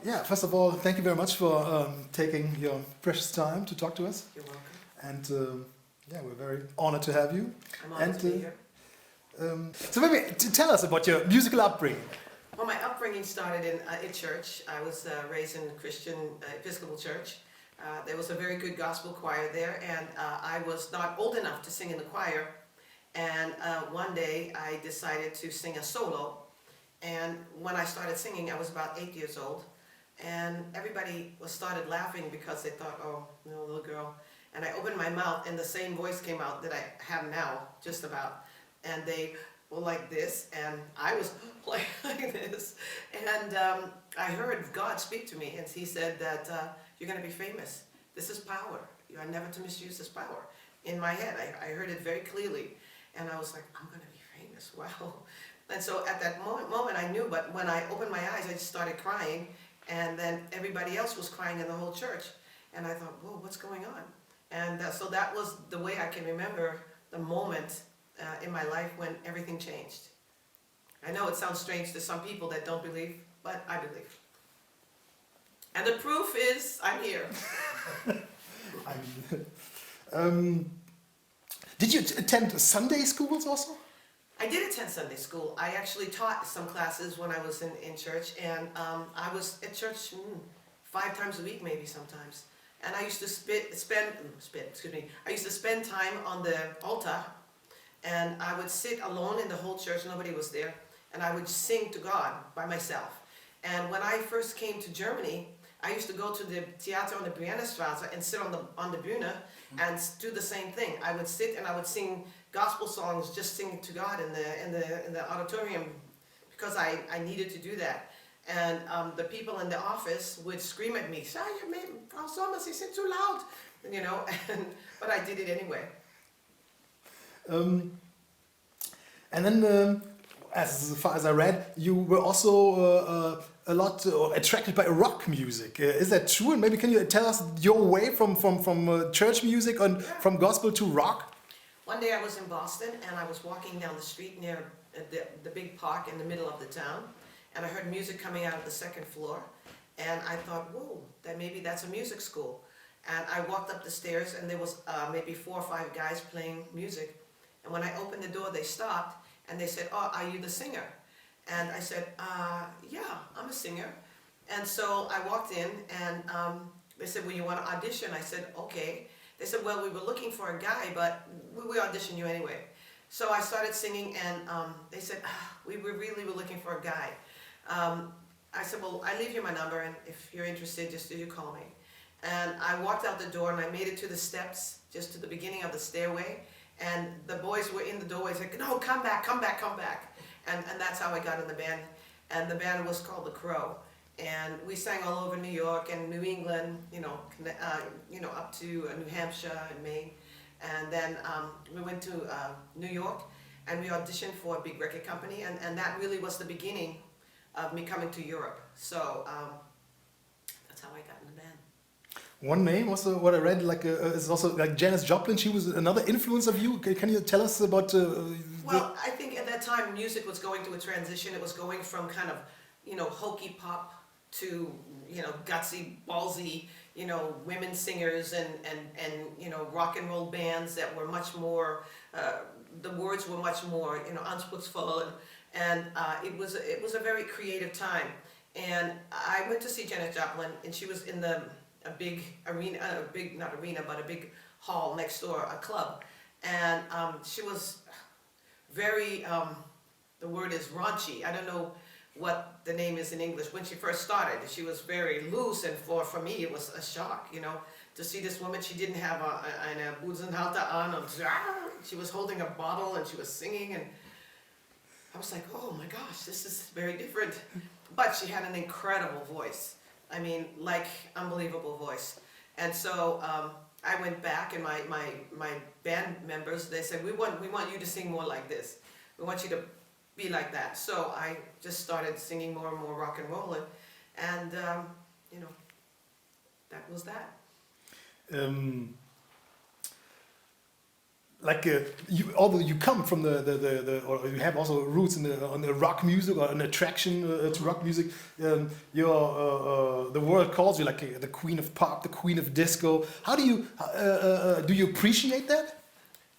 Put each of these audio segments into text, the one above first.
Yeah, first of all, thank you very much for taking your precious time to talk to us. You're welcome. And yeah, we're very honored to have you. I'm honored to be here. So maybe tell us about your musical upbringing. Well, my upbringing started in church. I was raised in a Christian Episcopal church. There was a very good gospel choir there, and I was not old enough to sing in the choir. And one day I decided to sing a solo. And when I started singing, I was about 8 years old. And everybody started laughing because they thought, oh, no, little girl. And I opened my mouth, and the same voice came out that I have now, just about. And they were like this, and I was like this. And I heard God speak to me, and he said that you're going to be famous. This is power. You are never to misuse this power. In my head, I heard it very clearly. And I was like, I'm going to be famous. Wow. And so at that moment I knew, but when I opened my eyes, I just started crying. And then everybody else was crying in the whole church. And I thought, whoa, what's going on? And so that was the way I can remember the moment in my life when everything changed. I know it sounds strange to some people that don't believe, but I believe. And the proof is I'm here. Did you attend Sunday schools also? I did attend Sunday school. I actually taught some classes when I was in church, and I was at church 5 times a week, maybe sometimes. And I used to I used to spend time on the altar, and I would sit alone in the whole church. Nobody was there, and I would sing to God by myself. And when I first came to Germany, I used to go to the Theater on the Briennestraße and sit on the Bühne and do the same thing. I would sit and I would sing gospel songs, just singing to God in the auditorium, because I needed to do that. And the people in the office would scream at me, Frau Sommer, Sie sind zu laut, you know. But I did it anyway. And then, as far as I read, you were also a lot attracted by rock music. Is that true? And maybe can you tell us your way from church music and from gospel to rock? One day I was in Boston, and I was walking down the street near the big park in the middle of the town, and I heard music coming out of the second floor, and I thought, whoa, maybe that's a music school. And I walked up the stairs, and there was maybe 4 or 5 guys playing music. And when I opened the door, they stopped, and they said, oh, are you the singer? And I said, yeah, I'm a singer. And so I walked in, and they said, well, you want to audition? I said, okay. They said, well, we were looking for a guy, but we audition you anyway. So I started singing, and they said, we really were looking for a guy. I said, well, I leave you my number, and if you're interested, just you call me. And I walked out the door, and I made it to the steps, just to the beginning of the stairway. And the boys were in the doorway, saying, no, come back, come back, come back. And that's how I got in the band. And the band was called The Crow. And we sang all over New York and New England, you know, up to New Hampshire and Maine. And then we went to New York, and we auditioned for a big record company. And that really was the beginning of me coming to Europe. So that's how I got in the band. One name also, what I read, is also like Janis Joplin. She was another influence of you. Can you tell us about? Well, I think at that time music was going through a transition. It was going from kind of, you know, hokey pop to, you know, gutsy, ballsy, you know, women singers and you know, rock and roll bands that were much more. The words were much more, you know, anspruchsvoll, and it was a very creative time. And I went to see Janis Joplin, and she was in a big arena, but a big hall next door, a club. And she was very, the word is raunchy. I don't know what the name is in English. When she first started, she was very loose, and for me it was a shock, you know, to see this woman. She didn't have eine Busenhalter on, and she was holding a bottle, and she was singing, and I was like, oh my gosh, this is very different. But she had an incredible voice. I mean, like, unbelievable voice. And so I went back, and my band members, they said, we want you to sing more like this. We want you to be like that. So I just started singing more and more rock and roll, and you know, that was that. Although you come from or you have also roots on the rock music or an attraction to rock music, your the world calls you like the queen of pop, the queen of disco. How do you appreciate that?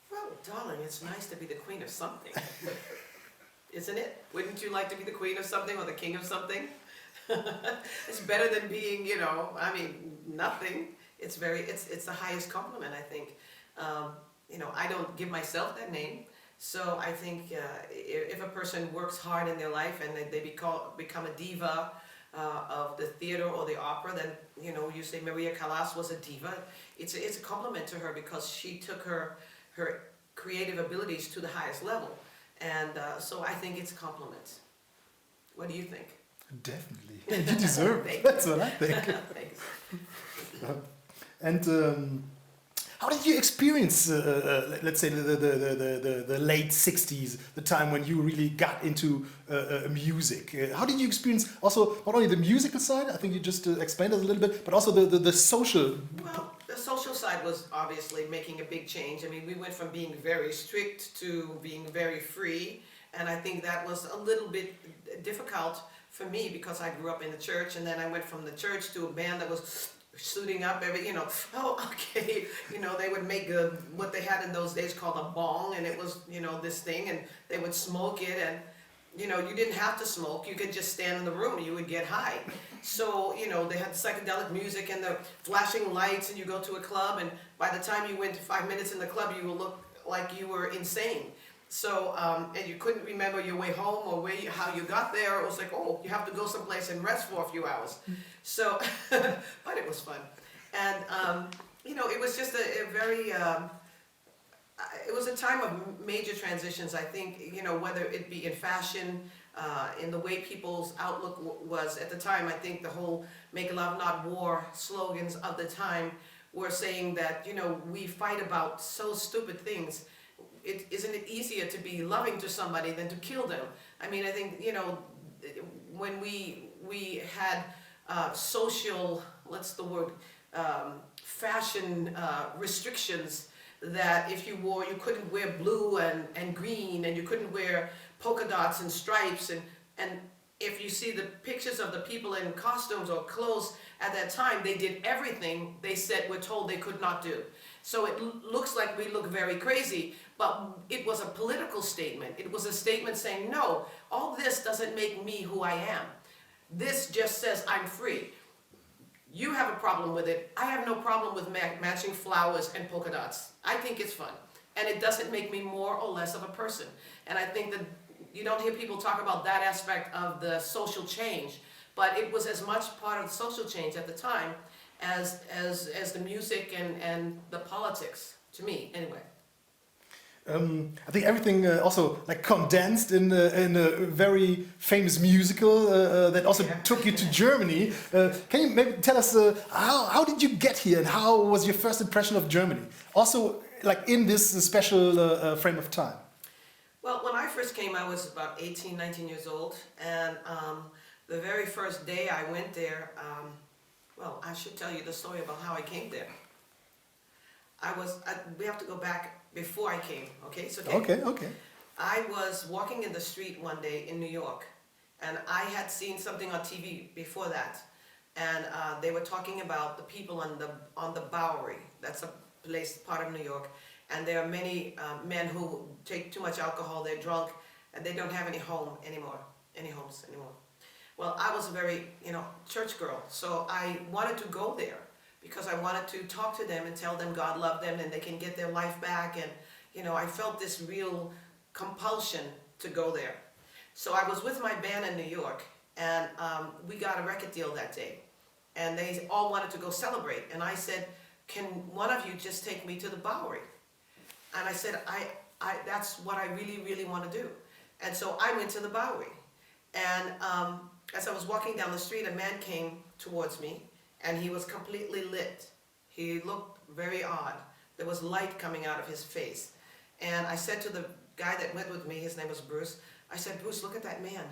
Well, darling, it's nice to be the queen of something. Isn't it? Wouldn't you like to be the queen of something or the king of something? It's better than being, nothing. It's the highest compliment, I think. I don't give myself that name. So I think if a person works hard in their life and they become a diva of the theater or the opera, then, you say Maria Callas was a diva. It's a compliment to her because she took her creative abilities to the highest level. And so I think it's a compliment. What do you think? Definitely. You deserve it. That's what I think. Thanks. And how did you experience, let's say, the late 60s, the time when you really got into music? How did you experience also not only the musical side, I think you just explained it a little bit, but also the social? Well, the social side was obviously making a big change. I mean, we went from being very strict to being very free, and I think that was a little bit difficult for me because I grew up in the church, and then I went from the church to a band that was suiting up they would make what they had in those days called a bong, and it was, this thing, and they would smoke it, and, you didn't have to smoke, you could just stand in the room and you would get high. So, they had psychedelic music and the flashing lights, and you go to a club, and by the time you went 5 minutes in the club, you would look like you were insane. So, and you couldn't remember your way home or how you got there. It was like, oh, you have to go someplace and rest for a few hours. So, but it was fun. And, it was just a very, it was a time of major transitions, I think, whether it be in fashion, in the way people's outlook was at the time. I think the whole make love, not war slogans of the time were saying that, we fight about so stupid things. Isn't it easier to be loving to somebody than to kill them? I mean, I think, when we had social, fashion restrictions, that if you couldn't wear blue and green, and you couldn't wear polka dots and stripes, and if you see the pictures of the people in costumes or clothes at that time, they did everything we're told they could not do. So it looks like we look very crazy, but it was a political statement. It was a statement saying, no, all this doesn't make me who I am. This just says I'm free. You have a problem with it. I have no problem with matching flowers and polka dots. I think it's fun. And it doesn't make me more or less of a person. And I think that you don't hear people talk about that aspect of the social change, but it was as much part of the social change at the time as the music and the politics, to me, anyway. I think everything also like condensed in a very famous musical that also took you to Germany. Can you maybe tell us how did you get here and how was your first impression of Germany? Also, like in this special frame of time. Well, when I first came, I was about 18, 19 years old, and the very first day I went there, well, I should tell you the story about how I came there. We have to go back before I came, okay? So okay. I was walking in the street one day in New York, and I had seen something on TV before that, and they were talking about the people on the Bowery. That's a part of New York, and there are many men who take too much alcohol, they're drunk, and they don't have any homes anymore. Well, I was a very, church girl, so I wanted to go there because I wanted to talk to them and tell them God loved them and they can get their life back, and, I felt this real compulsion to go there. So I was with my band in New York, and we got a record deal that day, and they all wanted to go celebrate, and I said, can one of you just take me to the Bowery? And I said, that's what I really, really want to do. And so I went to the Bowery. And as I was walking down the street, a man came towards me, and he was completely lit. He looked very odd. There was light coming out of his face. And I said to the guy that went with me, his name was Bruce, I said, Bruce, look at that man.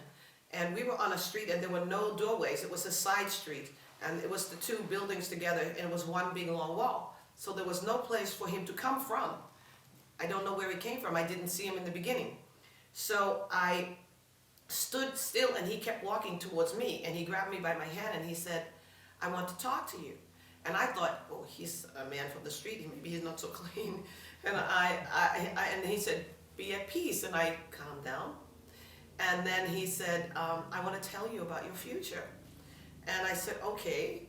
And we were on a street, and there were no doorways. It was a side street, and it was the two buildings together, and it was one big long wall. So there was no place for him to come from. I don't know where he came from. I didn't see him in the beginning. So I stood still, and he kept walking towards me, and he grabbed me by my hand, and he said, I want to talk to you. And I thought, oh, he's a man from the street, maybe he's not so clean. And and he said, be at peace. And I calmed down. And then he said, I want to tell you about your future. And I said, okay.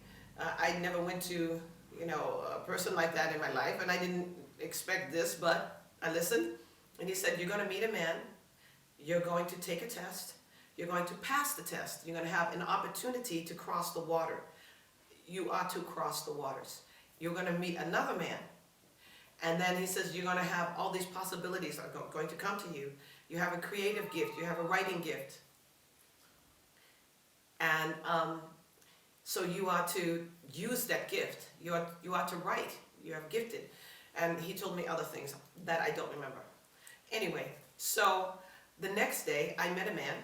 I never went to, a person like that in my life, and I didn't expect this, but I listened. And he said, you're going to meet a man, you're going to take a test, you're going to pass the test, you're going to have an opportunity to cross the water. You are to cross the waters. You're going to meet another man. And then he says, you're going to have all these possibilities are going to come to you. You have a creative gift, you have a writing gift. And so you are to use that gift. You are to write. You are gifted. And he told me other things that I don't remember. Anyway, so the next day I met a man.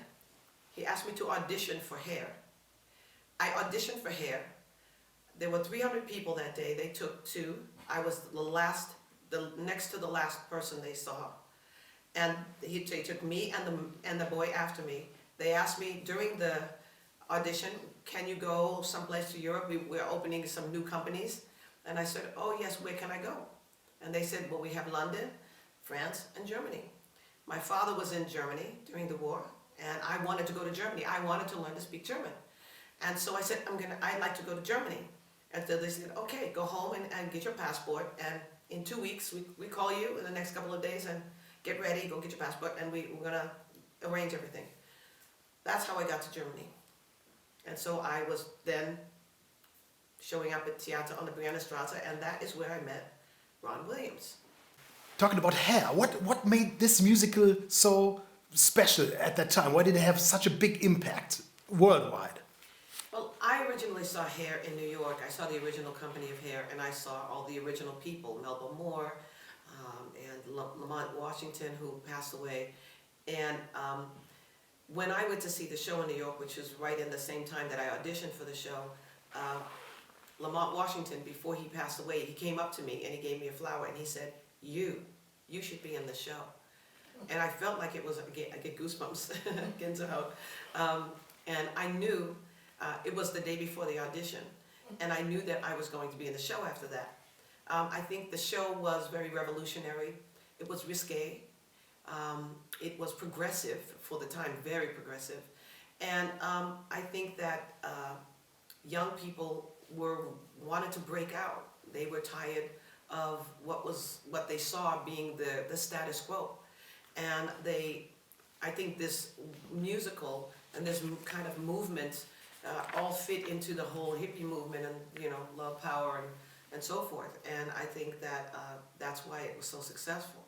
He asked me to audition for hair. I auditioned for hair. There were 300 people that day. They took 2. I was the next to the last person they saw. And they took me and the boy after me. They asked me during the audition, can you go someplace to Europe? We're opening some new companies. And I said, oh yes, where can I go? And they said, well, we have London, France, and Germany. My father was in Germany during the war, and I wanted to go to Germany. I wanted to learn to speak German. And so I said, I'd like to go to Germany. And so they said, okay, go home and get your passport. And in 2 weeks, we call you in the next couple of days and get ready, go get your passport, and we're gonna arrange everything. That's how I got to Germany. And so I was then showing up at Theater on the Briannerstraße, and that is where I met Ron Williams. Talking about hair, what made this musical so special at that time? Why did it have such a big impact worldwide? Well, I originally saw Hair in New York. I saw the original company of Hair, and I saw all the original people, Melba Moore and Lamont Washington, who passed away. And when I went to see the show in New York, which was right in the same time that I auditioned for the show, Lamont Washington, before he passed away, he came up to me and he gave me a flower and he said, you should be in the show. And I felt like it was, I get goosebumps, and I knew it was the day before the audition, and I knew that I was going to be in the show after that. I think the show was very revolutionary. It was risque. It was progressive for the time, very progressive. And I think that young people wanted to break out. They were tired of what they saw being the status quo. And I think this musical and this kind of movement all fit into the whole hippie movement and, love, power, and so forth. And I think that that's why it was so successful.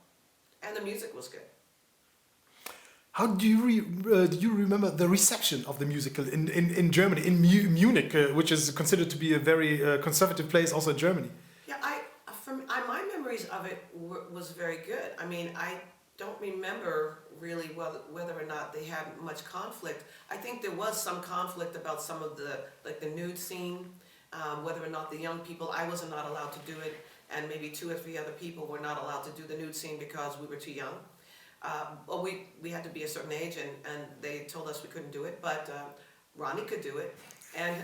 And the music was good. How do you remember the reception of the musical in Germany, in Munich, which is considered to be a very conservative place also in Germany? Yeah, my memories of it was very good. I mean, I don't remember really whether or not they had much conflict. I think there was some conflict about some of the nude scene, whether or not the young people, I was not allowed to do it, and maybe 2 or 3 other people were not allowed to do the nude scene because we were too young. Well, we had to be a certain age, and they told us we couldn't do it, but Ronnie could do it, and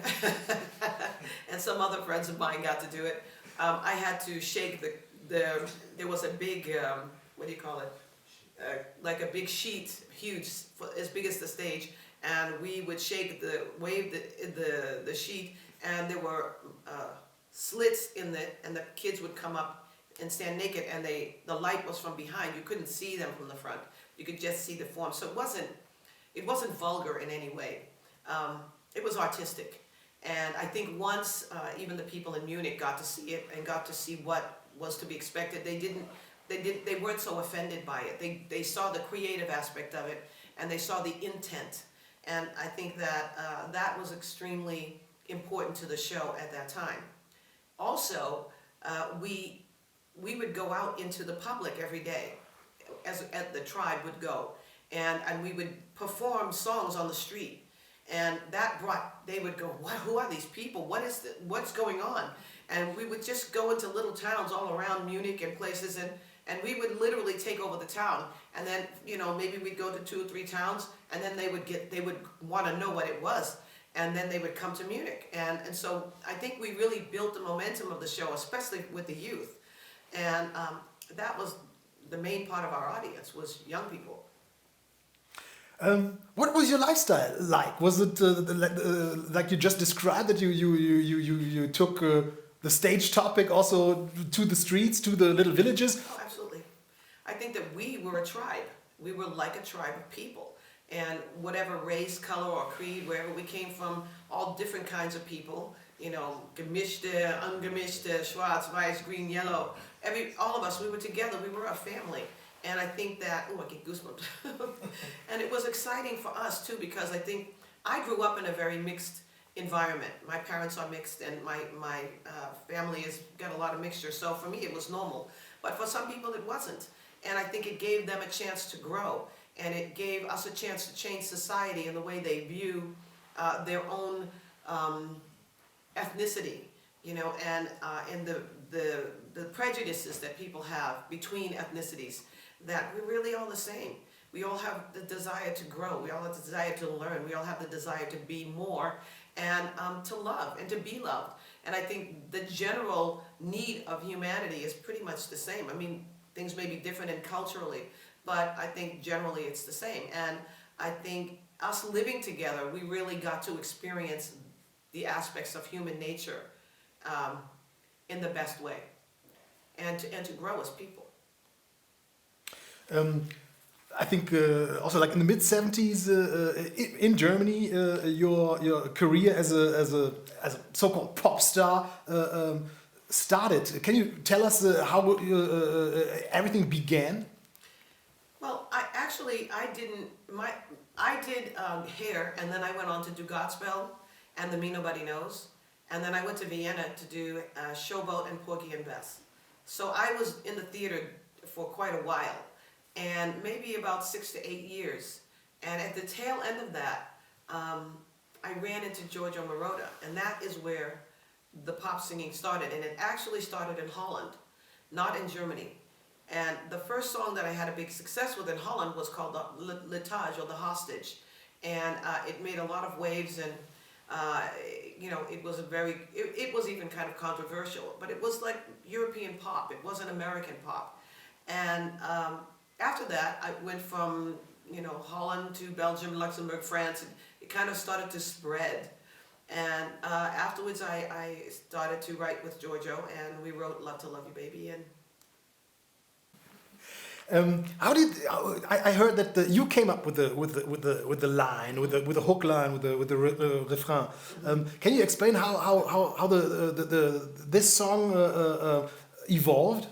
and some other friends of mine got to do it. I had to shake there was a big, what do you call it? Like a big sheet, huge, as big as the stage, and we would wave the sheet, and there were slits in and the kids would come up and stand naked, and the light was from behind. You couldn't see them from the front. You could just see the form. So it wasn't vulgar in any way. It was artistic. And I think once even the people in Munich got to see it and got to see what was to be expected, they weren't so offended by it. They saw the creative aspect of it, and they saw the intent. And I think that that was extremely important to the show at that time. Also, we would go out into the public every day, as the tribe would go, and we would perform songs on the street, and they would go, who are these people? What's going on? And we would just go into little towns all around Munich and places, and we would literally take over the town, and then maybe we'd go to 2 or 3 towns, and then they would want to know what it was, and then they would come to Munich. And so I think we really built the momentum of the show, especially with the youth. And that was the main part of our audience, was young people. What was your lifestyle like? Was it like you just described, that you took the stage topic also to the streets, to the little villages? Oh, absolutely. I think that we were a tribe. We were like a tribe of people. And whatever race, color, or creed, wherever we came from, all different kinds of people, you know, gemischte, ungemischte, schwarz, weiß, green, yellow, all of us, we were together, we were a family. And I think that, oh, I get goosebumps. And it was exciting for us too, because I think I grew up in a very mixed environment. My parents are mixed, and my family has got a lot of mixture, so for me it was normal. But for some people it wasn't. And I think it gave them a chance to grow. And it gave us a chance to change society in the way they view their own ethnicity, you know, and in the prejudices that people have between ethnicities, that we're really all the same. We all have the desire to grow. We all have the desire to learn. We all have the desire to be more and to love and to be loved. And I think the general need of humanity is pretty much the same. I mean, things may be different and culturally, but I think generally it's the same. And I think us living together, we really got to experience the aspects of human nature in the best way, and to grow as people. I think also, like in the mid '70s in Germany, your career as a so-called pop star started. Can you tell us how everything began? Well, I did hair, and then I went on to do Godspell and The Me Nobody Knows, and then I went to Vienna to do Showboat and Porgy and Bess. So I was in the theater for quite a while, and maybe about 6 to 8 years. And at the tail end of that, I ran into Giorgio Moroder, and that is where the pop singing started. And it actually started in Holland, not in Germany. And the first song that I had a big success with in Holland was called L'Otage, or The Hostage. And it made a lot of waves, and you know, it was even kind of controversial, but it was like European pop. It wasn't American pop. And after that, I went from, you know, Holland to Belgium, Luxembourg, France. It kind of started to spread. And afterwards, I started to write with Giorgio, and we wrote "Love to Love You, Baby." And how did I heard that you came up with the line, with the hook line, with the refrain? Can you explain how this song evolved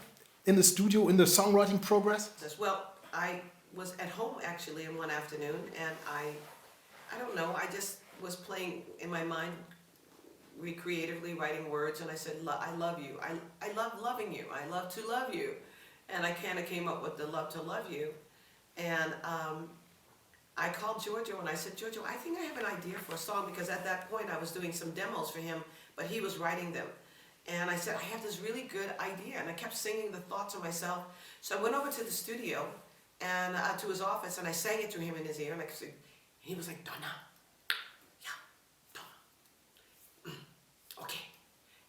in the studio, in the songwriting progress? well, I was at home actually in one afternoon, and I don't know, I just was playing in my mind, recreatively writing words, and I said, I love you. I love loving you. I love to love you. And I kind of came up with the Love to Love You. And I called Giorgio and I said, Giorgio, I think I have an idea for a song, because at that point I was doing some demos for him, but he was writing them. And I said, I have this really good idea. And I kept singing the thoughts of myself. So I went over to the studio and to his office, and I sang it to him in his ear. And he was like, Donna, yeah, Donna, okay.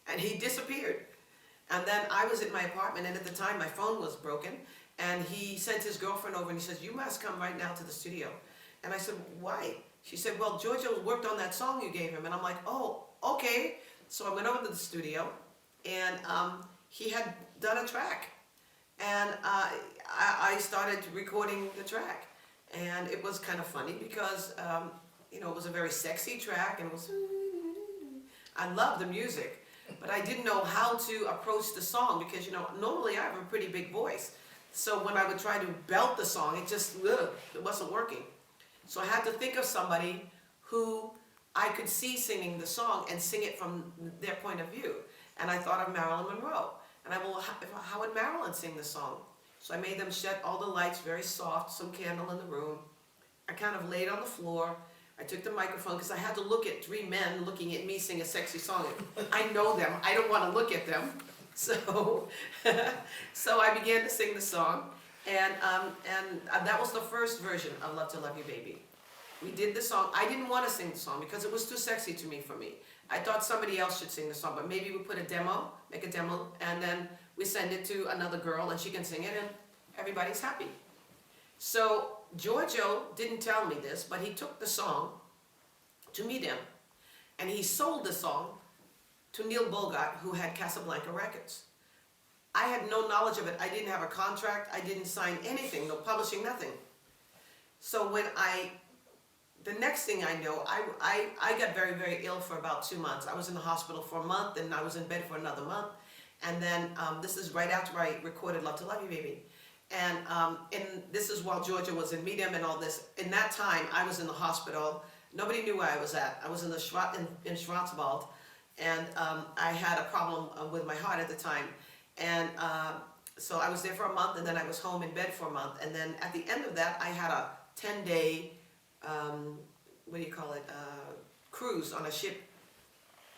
And he disappeared. And then I was at my apartment, and at the time my phone was broken, and he sent his girlfriend over and he says, you must come right now to the studio. And I said, why? She said, well, Giorgio worked on that song you gave him. And I'm like, oh, okay. So I went over to the studio, and he had done a track. And I started recording the track. And it was kind of funny because, you know, it was a very sexy track, and it was, I love the music. But I didn't know how to approach the song, because, you know, normally I have a pretty big voice. So when I would try to belt the song, it wasn't working. So I had to think of somebody who I could see singing the song and sing it from their point of view. And I thought of Marilyn Monroe. And how would Marilyn sing the song? So I made them shut all the lights very soft, some candle in the room. I kind of laid on the floor. I took the microphone, because I had to look at 3 men looking at me sing a sexy song. I know them. I don't want to look at them. So, so I began to sing the song, and that was the first version of Love to Love You, Baby. We did the song. I didn't want to sing the song because it was too sexy to me for me. I thought somebody else should sing the song, but maybe we put a demo, make a demo, and then we send it to another girl and she can sing it and everybody's happy. So Giorgio didn't tell me this, but he took the song to meet him and he sold the song to Neil Bogart, who had Casablanca Records. I had no knowledge of it. I didn't have a contract. I didn't sign anything, no publishing, nothing. So the next thing I know, I got very, very ill for about 2 months. I was in the hospital for a month and I was in bed for another month. And then this is right after I recorded Love to Love You Baby. And this is while Giorgio was in Medium and all this. In that time, I was in the hospital. Nobody knew where I was at. I was in the in Schwarzwald. And I had a problem with my heart at the time. And so I was there for a month and then I was home in bed for a month. And then at the end of that, I had a 10-day, cruise on a ship.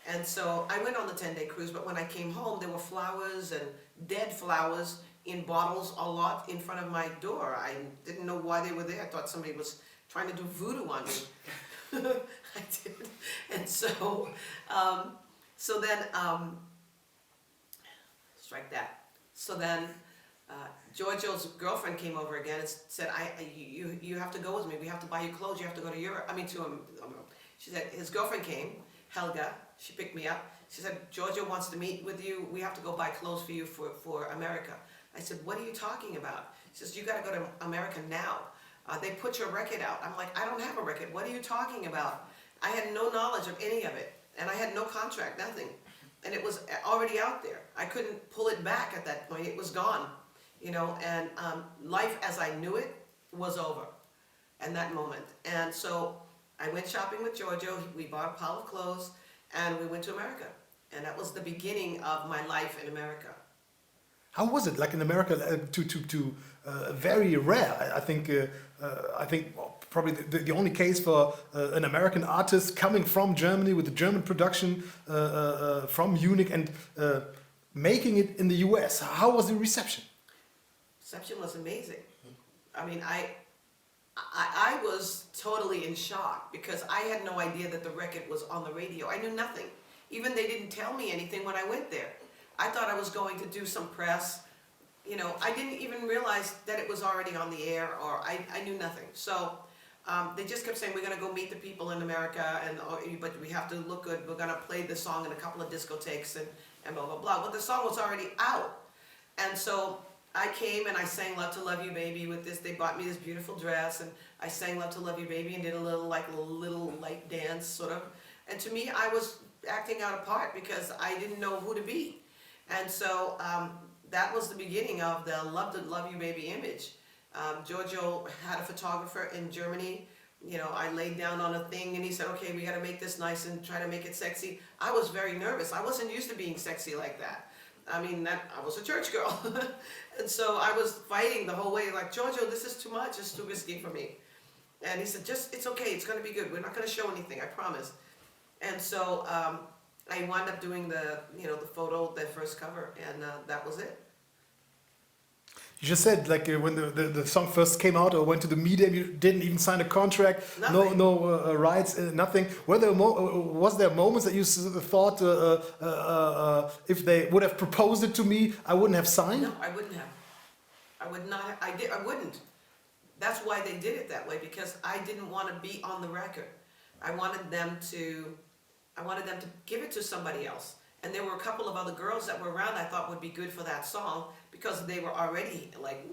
And so I went on the 10-day cruise, but when I came home, there were flowers and dead flowers in bottles a lot in front of my door. I didn't know why they were there. I thought somebody was trying to do voodoo on me. I did. And so, then, strike that. So then, Giorgio's girlfriend came over again and said, you have to go with me. We have to buy you clothes. You have to go to Europe. She said, his girlfriend came, Helga. She picked me up. She said, Giorgio wants to meet with you. We have to go buy clothes for you for America. I said, what are you talking about? She says, you got to go to America now. They put your record out. I'm like, I don't have a record. What are you talking about? I had no knowledge of any of it. And I had no contract, nothing. And it was already out there. I couldn't pull it back at that point. It was gone. And life as I knew it was over in that moment. And so I went shopping with Giorgio. We bought a pile of clothes and we went to America. And that was the beginning of my life in America. How was it like in America? Very rare. I think probably the only case for an American artist coming from Germany with a German production from Munich and making it in the US. How was the reception? Reception was amazing. I mean, I was totally in shock because I had no idea that the record was on the radio. I knew nothing. Even they didn't tell me anything when I went there. I thought I was going to do some press. I didn't even realize that it was already on the air, or I knew nothing. So they just kept saying, we're going to go meet the people in America, but we have to look good. We're going to play the song in a couple of discotheques and blah, blah, blah. But the song was already out. And so I came and I sang Love to Love You Baby with this. They bought me this beautiful dress and I sang Love to Love You Baby and did a little light dance sort of. And to me, I was acting out a part because I didn't know who to be. And so that was the beginning of the Love to Love You Baby image. Giorgio had a photographer in Germany. I laid down on a thing and he said, okay, we got to make this nice and try to make it sexy. I was very nervous. I wasn't used to being sexy like that. I mean, I was a church girl. And so I was fighting the whole way, like, Giorgio, this is too much. It's too risky for me. And he said, it's okay. It's going to be good. We're not going to show anything, I promise. And so I wound up doing the photo, the first cover, and that was it. You just said, like, when the song first came out or went to the media, you didn't even sign a contract, nothing. no rights, nothing. Was there moments that you thought, if they would have proposed it to me, I wouldn't have signed? No, I wouldn't have. I would not. I wouldn't. That's why they did it that way, because I didn't want to be on the record. I wanted them to give it to somebody else. And there were a couple of other girls that were around I thought would be good for that song because they were already like,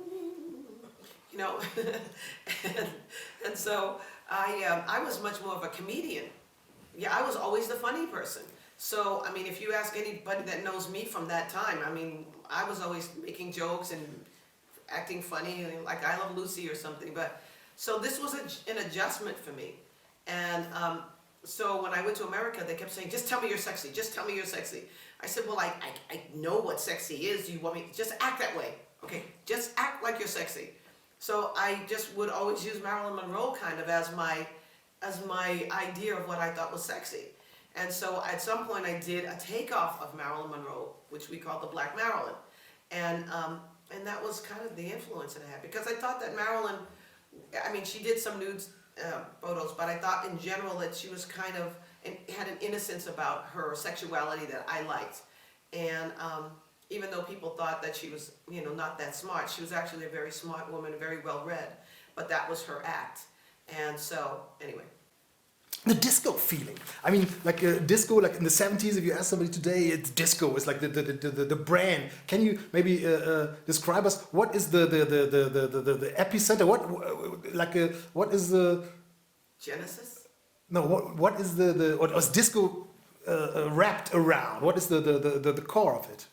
and so I was much more of a comedian. Yeah, I was always the funny person. So, I mean, if you ask anybody that knows me from that time, I mean, I was always making jokes and acting funny, like I Love Lucy or something. But so this was an adjustment for me. And so when I went to America, they kept saying, just tell me you're sexy. Just tell me you're sexy. I said, well, I know what sexy is. You want me, just act that way. Okay, just act like you're sexy. So I just would always use Marilyn Monroe kind of as my idea of what I thought was sexy. And so at some point I did a takeoff of Marilyn Monroe, which we called the Black Marilyn. And that was kind of the influence that I had, because I thought that Marilyn, I mean, she did some nudes photos, but I thought in general that she was kind of, had an innocence about her sexuality that I liked. And even though people thought that she was, you know, not that smart, she was actually a very smart woman, very well read, but that was her act. And so, anyway. The disco feeling. I mean, like disco, like in the 70s, if you ask somebody today, it's disco. It's like the brand. Can you maybe describe us what is the epicenter? What is the Genesis? No, what is what was disco wrapped around? What is the core of it?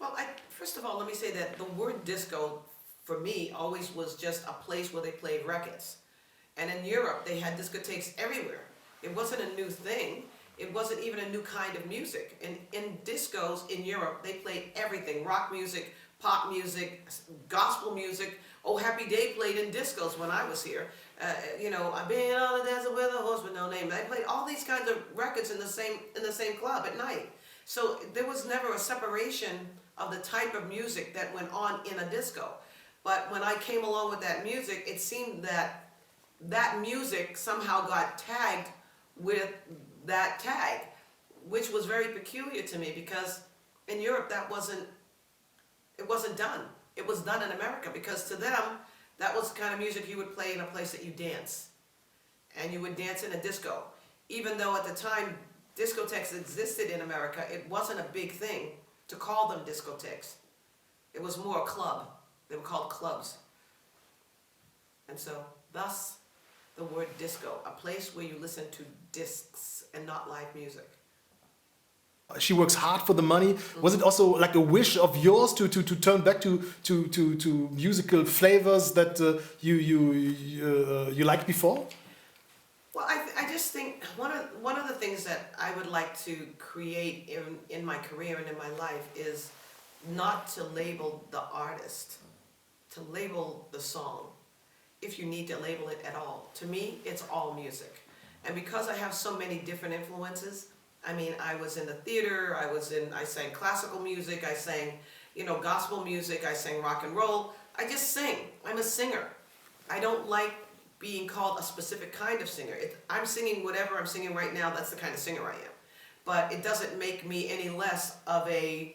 Well, first of all, let me say that the word disco, for me, always was just a place where they played records. And in Europe, they had discotheques everywhere. It wasn't a new thing. It wasn't even a new kind of music. And in discos in Europe, they played everything. Rock music, pop music, gospel music. Oh, Happy Day played in discos when I was here. You know, I've been on a desert with a horse with no name. They played all these kinds of records in the same club at night. So there was never a separation of the type of music that went on in a disco. But when I came along with that music, it seemed that that music somehow got tagged with that tag, which was very peculiar to me, because in Europe it wasn't done. It was done in America, because to them that was the kind of music you would play in a place that you dance, and you would dance in a disco. Even though at the time discotheques existed in America, it wasn't a big thing to call them discotheques. It was more a club. They were called clubs. And so thus the word disco, a place where you listen to discs and not live music. She works hard for the money. Was it also like a wish of yours to turn back to musical flavors that you liked before? Well, I just think one of the things that I would like to create in my career and in my life is not to label the artist, to label the song, if you need to label it at all. To me, it's all music. And because I have so many different influences, I mean, I was in the theater, I sang classical music, I sang, you know, gospel music, I sang rock and roll. I just sing. I'm a singer. I don't like being called a specific kind of singer. I'm singing whatever I'm singing right now, that's the kind of singer I am. But it doesn't make me any less of a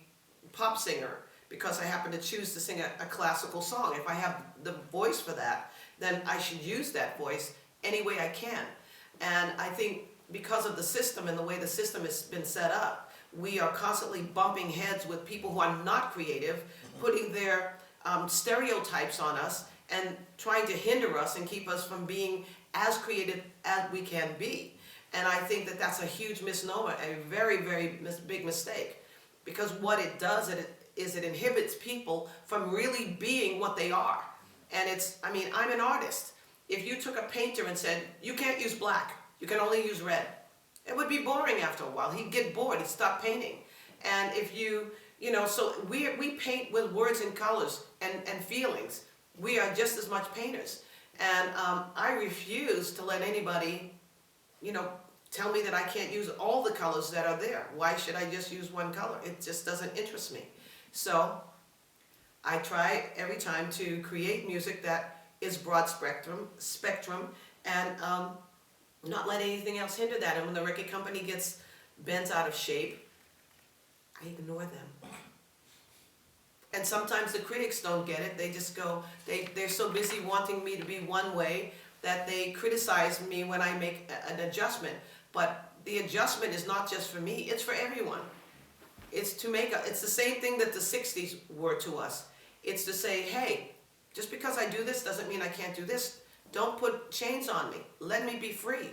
pop singer because I happen to choose to sing a classical song. If I have the voice for that, then I should use that voice any way I can. And I think because of the system and the way the system has been set up, we are constantly bumping heads with people who are not creative, putting their stereotypes on us and trying to hinder us and keep us from being as creative as we can be. And I think that that's a huge misnomer, a very, very big mistake. Because what it does is it inhibits people from really being what they are. And I mean, I'm an artist. If you took a painter and said, you can't use black, you can only use red, it would be boring after a while. He'd get bored, he'd stop painting. And if you know, so we paint with words and colors and feelings. We are just as much painters. And I refuse to let anybody, you know, tell me that I can't use all the colors that are there. Why should I just use one color? It just doesn't interest me. So I try every time to create music that is broad spectrum and not let anything else hinder that. And when the record company gets bent out of shape, I ignore them. And sometimes the critics don't get it. They just go, they're so busy wanting me to be one way that they criticize me when I make an adjustment. But the adjustment is not just for me, it's for everyone. It's the same thing that the 60s were to us. It's to say, hey, just because I do this doesn't mean I can't do this. Don't put chains on me. Let me be free.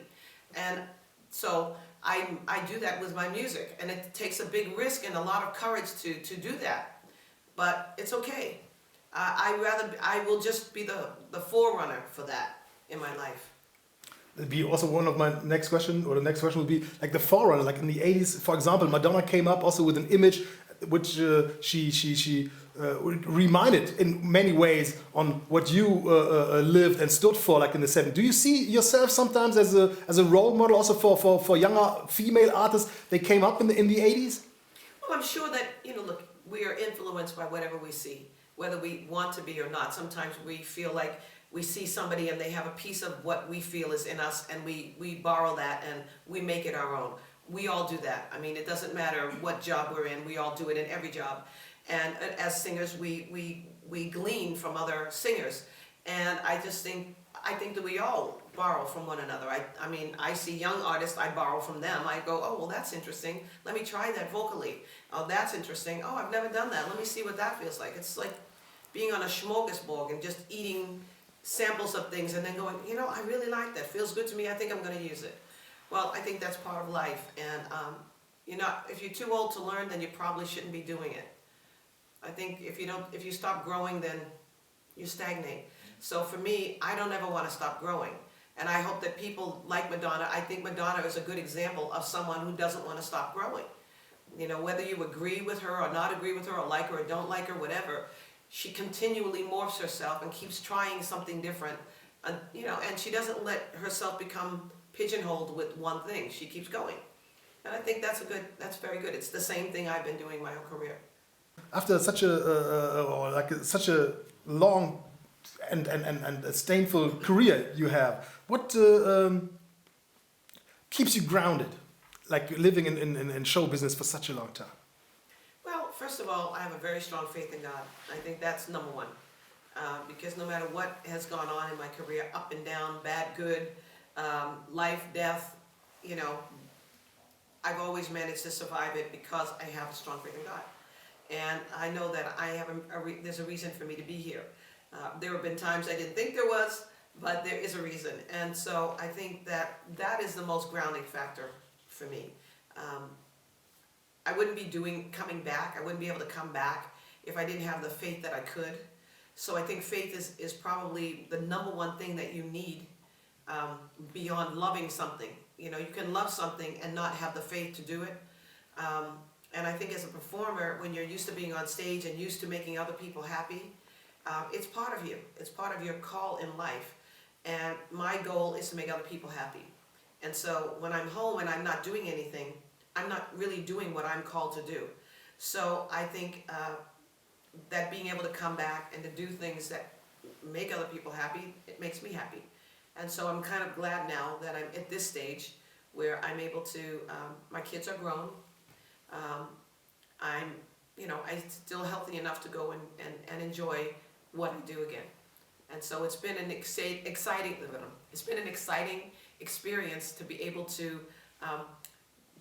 And so I do that with my music. And it takes a big risk and a lot of courage to do that. But it's okay. I will just be the forerunner for that in my life. That'd be also one of my next question, or the next question would be like the forerunner. Like in the 80s, for example, Madonna came up also with an image which she reminded in many ways on what you lived and stood for, like in the 70s. Do you see yourself sometimes as a role model also for younger female artists? They came up in the 80s? Well, I'm sure that, you know, look, we are influenced by whatever we see, whether we want to be or not. Sometimes we feel like we see somebody and they have a piece of what we feel is in us, and we borrow that and we make it our own. We all do that. I mean, it doesn't matter what job we're in, we all do it in every job. And as singers, we glean from other singers. And I think that we all borrow from one another. I mean, I see young artists, I borrow from them. I go, oh, well, that's interesting. Let me try that vocally. Oh, that's interesting. Oh, I've never done that. Let me see what that feels like. It's like being on a smorgasbord and just eating samples of things and then going, you know, I really like that. Feels good to me. I think I'm going to use it. Well, I think that's part of life. And, you know, if you're too old to learn, then you probably shouldn't be doing it. I think if you stop growing, then you stagnate. So for me, I don't ever want to stop growing. And I hope that people like Madonna, I think Madonna is a good example of someone who doesn't want to stop growing. You know, whether you agree with her or not agree with her or like her or don't like her, whatever, she continually morphs herself and keeps trying something different. You know, and she doesn't let herself become pigeonholed with one thing. She keeps going. And I think that's very good. It's the same thing I've been doing my whole career. After such such a long and a stainful career you have, what keeps you grounded, like living in show business for such a long time? Well, first of all, I have a very strong faith in God. I think that's number one. Because no matter what has gone on in my career, up and down, bad, good, life, death, you know, I've always managed to survive it because I have a strong faith in God. And I know that I have there's a reason for me to be here. There have been times I didn't think there was, but there is a reason. And so I think that is the most grounding factor for me. I wouldn't be coming back. I wouldn't be able to come back if I didn't have the faith that I could. So I think faith is probably the number one thing that you need beyond loving something. You know, you can love something and not have the faith to do it. And I think as a performer, when you're used to being on stage and used to making other people happy, it's part of you. It's part of your call in life. And my goal is to make other people happy. And so when I'm home and I'm not doing anything, I'm not really doing what I'm called to do. So I think that being able to come back and to do things that make other people happy, it makes me happy. And so I'm kind of glad now that I'm at this stage where I'm able to, my kids are grown. I'm still healthy enough to go and enjoy what I do again. And so it's been an exciting experience to be able to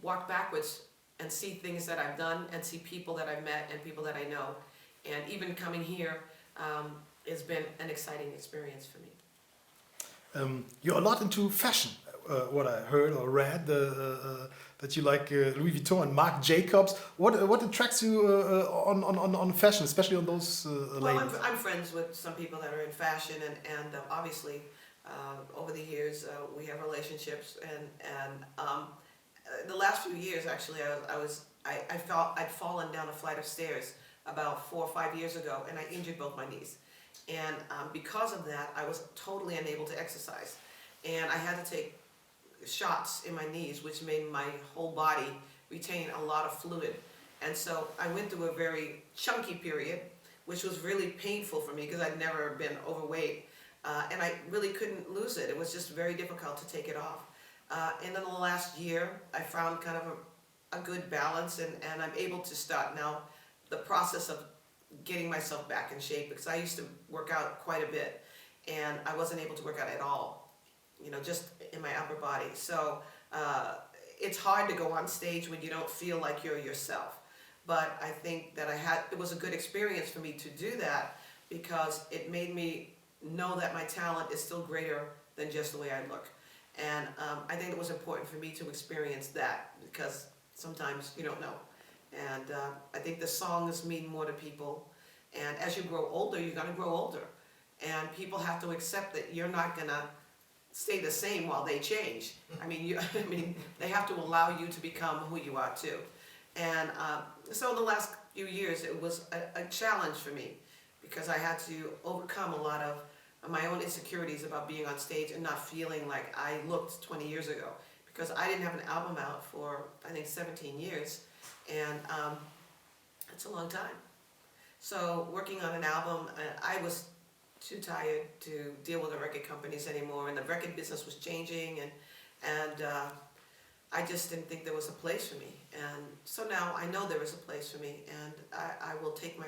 walk backwards and see things that I've done and see people that I've met and people that I know. And even coming here has been an exciting experience for me. You're a lot into fashion, what I heard or read, that you like Louis Vuitton and Marc Jacobs. What attracts you on fashion, especially on those labels? I'm friends with some people that are in fashion, and obviously over the years we have relationships. And the last few years, actually, I felt I'd fallen down a flight of stairs about 4 or 5 years ago, and I injured both my knees. And because of that, I was totally unable to exercise. And I had to take shots in my knees, which made my whole body retain a lot of fluid. And so I went through a very chunky period, which was really painful for me because I'd never been overweight. And I really couldn't lose it. It was just very difficult to take it off. And in the last year, I found kind of a good balance, and I'm able to start now the process of getting myself back in shape, because I used to work out quite a bit and I wasn't able to work out at all, you know, just in my upper body. So it's hard to go on stage when you don't feel like you're yourself. But I think that it was a good experience for me to do that, because it made me know that my talent is still greater than just the way I look. And I think it was important for me to experience that, because sometimes you don't know. And I think the songs mean more to people. And as you grow older, you're going to grow older. And people have to accept that you're not going to stay the same while they change. I mean, they have to allow you to become who you are too. And so in the last few years, it was a challenge for me, because I had to overcome a lot of my own insecurities about being on stage and not feeling like I looked 20 years ago. Because I didn't have an album out for, I think, 17 years. And it's a long time. So working on an album, I was too tired to deal with the record companies anymore, and the record business was changing, and I just didn't think there was a place for me. And so now I know there is a place for me, and I will take my